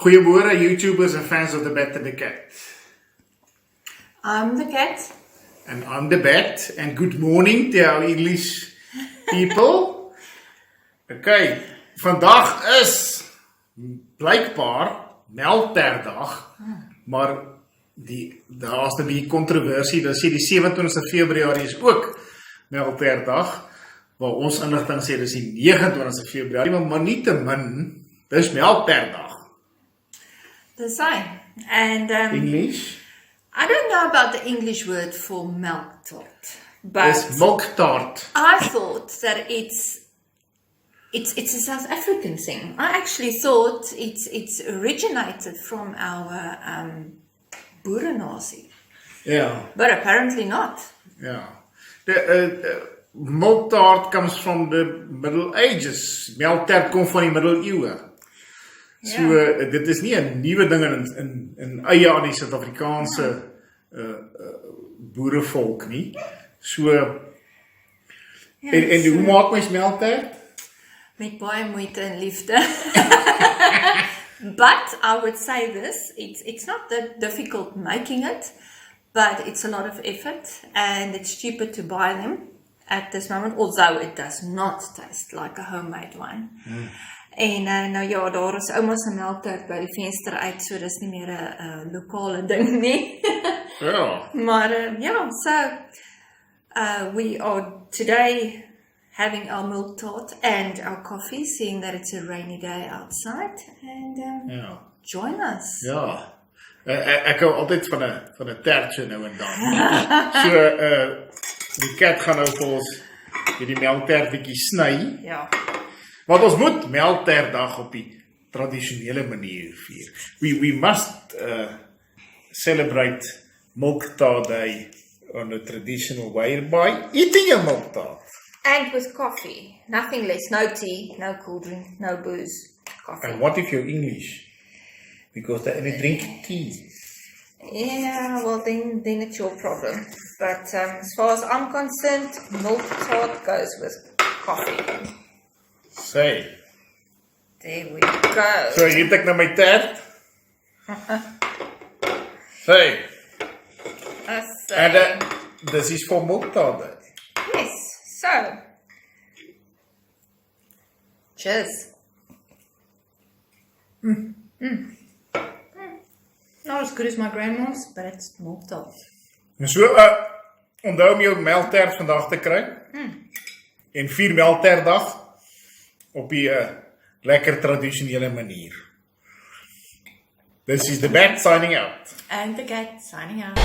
Goeiemôre YouTubers and fans of the Bat and the Cat. I'm the cat. And I'm the Bat, and good morning to our English people. Okay, vandag is blijkbaar Melkterdag, maar daar is 'n bietjie kontroversie. Dat sê die 27 Februarie is ook Melkterdag, waar ons inligting sê dis die 29 Februarie, maar nietemin, dis Melkterdag. The same. And English? I don't know about the English word for milk tart, but Dis milktart. I thought that it's a South African thing. I actually thought it's originated from our boerenasie, Yeah. but apparently not. Yeah. The milk tart comes from the Middle Ages. Melktert kom van die middeleeue. So dit is nie 'n nuwe ding in eie aan die Suid-Afrikaanse boerevolk nie. So en hoe maak mens melktert? Met baie moeite en liefde. But I would say this, it's not that difficult making it, but it's a lot of effort and it's cheaper to buy them at this moment, although it does not taste like a homemade one. En nou ja, daar is ouma se melktert by die venster uit, so dis nie meer 'n lokale ding nie. Ja. Maar so we are today having our milk tart and our coffee, seeing that it's a rainy day outside, and Ja. join us. Ja. Ek hou altyd van 'n tertjie nou en dan. So die kat gaan nou vir ons hierdie melktert bietjie sny. Ja. Want ons moet Melkterdag op die tradisionele manier vier. We must celebrate Milktart Day on a traditional way by eating a milktart. And with coffee, nothing less, no tea, no cool drink, no booze, coffee. And what if you're English? Because they only drink tea. Yeah, well then it's your problem. But as far as I'm concerned, milk tart goes with coffee. Say. There we go. So hier het ek nou my tert. Say. En dis is vir Milktart Day. Yes, so. Cheers. Not as good as my grandma's, but it's milk tart. En so, onthou om jou melktert vandag te kry. En vier Melktertdag op die lekker tradisionele manier. This is the Bat signing out. And the cat signing out.